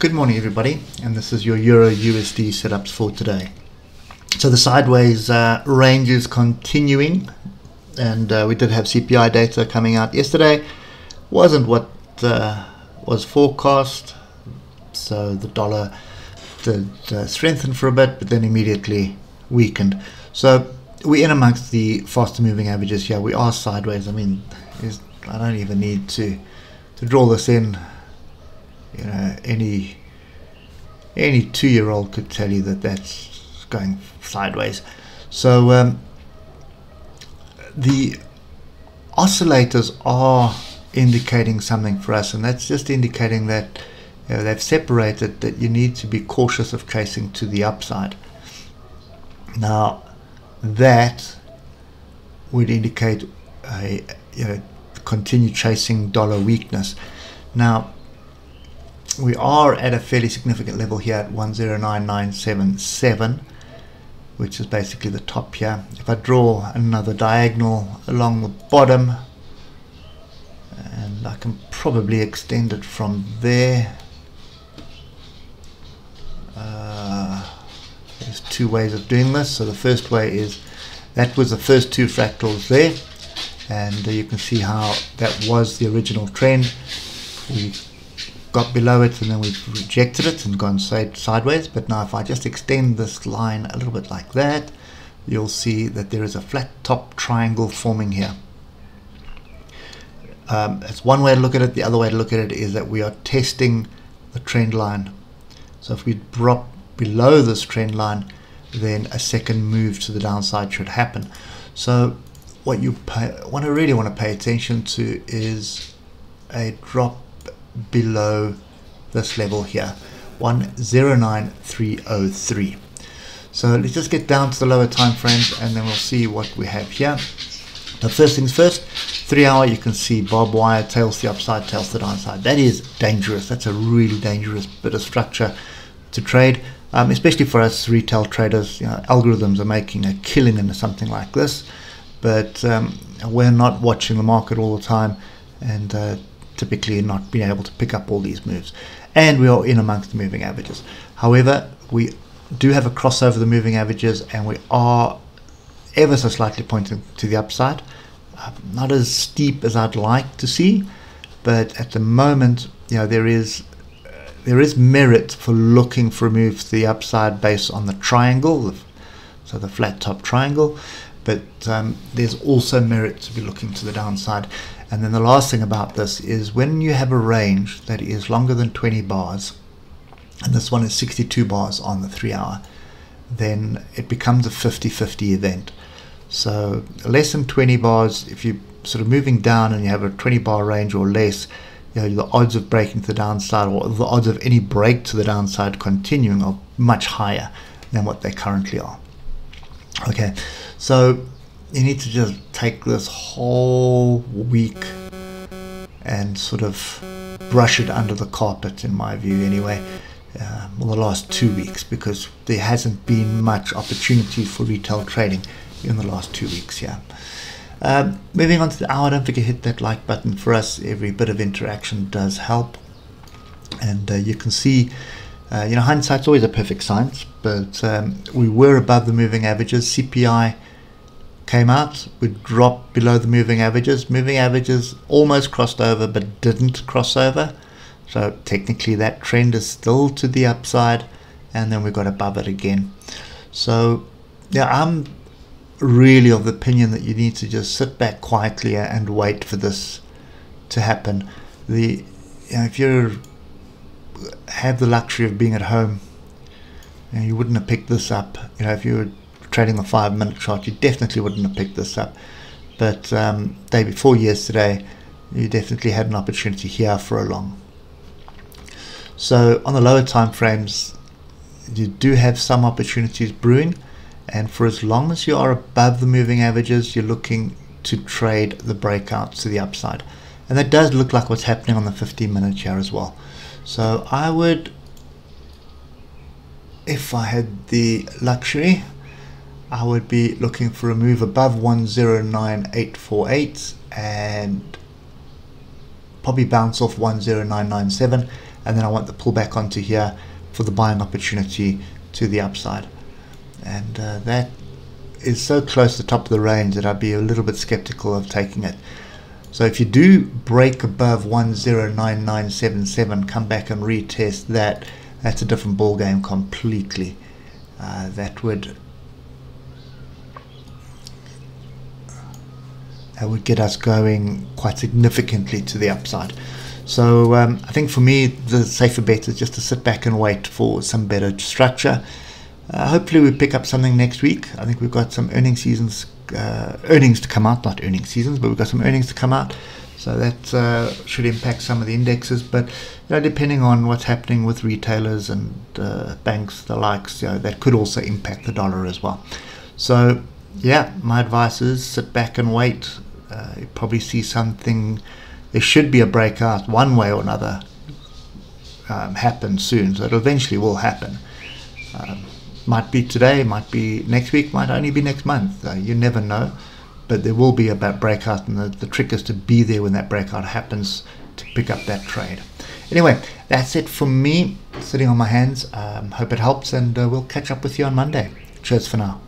Good morning everybody, and this is your Euro USD setups for today. So the sideways range is continuing, and we did have CPI data coming out yesterday. Wasn't what was forecast, so the dollar did strengthen for a bit, but then immediately weakened. So we're in amongst the faster moving averages here. We are sideways. I mean, I don't even need to draw this in. You know, any 2-year-old could tell you that that's going sideways. So the oscillators are indicating something for us, and that's just indicating that they've separated that you need to be cautious of chasing to the upside. Now that would indicate a continued chasing dollar weakness. Now we are at a fairly significant level here at 109977, which is basically the top here. If I draw another diagonal along the bottom, and I can probably extend it from there. There's two ways of doing this. So the first way is, that was the first two fractals there, and you can see how that was the original trend. We got below it and then we've rejected it and gone sideways. But now if I just extend this line a little bit like that, you'll see that there is a flat top triangle forming here. That's one way to look at it. The other way to look at it is that we are testing the trend line. So if we drop below this trend line, then a second move to the downside should happen. So what you really want to pay attention to is a drop below this level here, 109303. So let's just get down to the lower time frames, and then we'll see what we have here. So first things first, 3 hour, you can see barbed wire, tails to the upside, tails to the downside. That is dangerous. That's a really dangerous bit of structure to trade, especially for us retail traders. Algorithms are making a killing into something like this, but we're not watching the market all the time, and typically not being able to pick up all these moves, and we are in amongst the moving averages. However, we do have a crossover the moving averages, and we are ever so slightly pointing to the upside. Not as steep as I'd like to see, but at the moment, there is merit for looking for a move to the upside based on the triangle, so the flat top triangle. But there's also merit to be looking to the downside. And then the last thing about this is, when you have a range that is longer than 20 bars, and this one is 62 bars on the 3 hour, then it becomes a 50-50 event. So less than 20 bars, if you're sort of moving down and you have a 20 bar range or less, the odds of breaking to the downside, or the odds of any break to the downside continuing, are much higher than what they currently are. Okay, so you need to just take this whole week and sort of brush it under the carpet, in my view anyway, well, the last 2 weeks, because there hasn't been much opportunity for retail trading in the last 2 weeks here. Moving on to the hour, don't forget to hit that like button. For us, every bit of interaction does help, and you can see hindsight's always a perfect science, but we were above the moving averages. CPI came out, we dropped below the moving averages. Moving averages almost crossed over but didn't cross over, so technically that trend is still to the upside, and then we got above it again. So I'm really of the opinion that you need to just sit back quietly and wait for this to happen. If you have the luxury of being at home, you wouldn't have picked this up. If you were trading the 5-minute chart, you definitely wouldn't have picked this up. But day before yesterday, you definitely had an opportunity here for a long. So on the lower time frames, you do have some opportunities brewing, and for as long as you are above the moving averages, you're looking to trade the breakouts to the upside, and that does look like what's happening on the 15-minute here as well. So I would, if I had the luxury, I would be looking for a move above 109848 and probably bounce off 10997, and then I want the pullback onto here for the buying opportunity to the upside. And that is so close to the top of the range that I'd be a little bit skeptical of taking it. So if you do break above 109977, come back and retest that, that's a different ball game completely. That would get us going quite significantly to the upside. So I think for me the safer bet is just to sit back and wait for some better structure. Hopefully we pick up something next week. I think we've got some earnings to come out, not earnings seasons, but we've got some earnings to come out. So that should impact some of the indexes. But depending on what's happening with retailers and banks, the likes, that could also impact the dollar as well. So yeah, my advice is sit back and wait. You probably see something. There should be a breakout one way or another happen soon. So it eventually will happen. Might be today, might be next week, might only be next month. You never know, but there will be a breakout, and the trick is to be there when that breakout happens to pick up that trade. Anyway, that's it from me, sitting on my hands. Hope it helps, and we'll catch up with you on Monday. Cheers for now.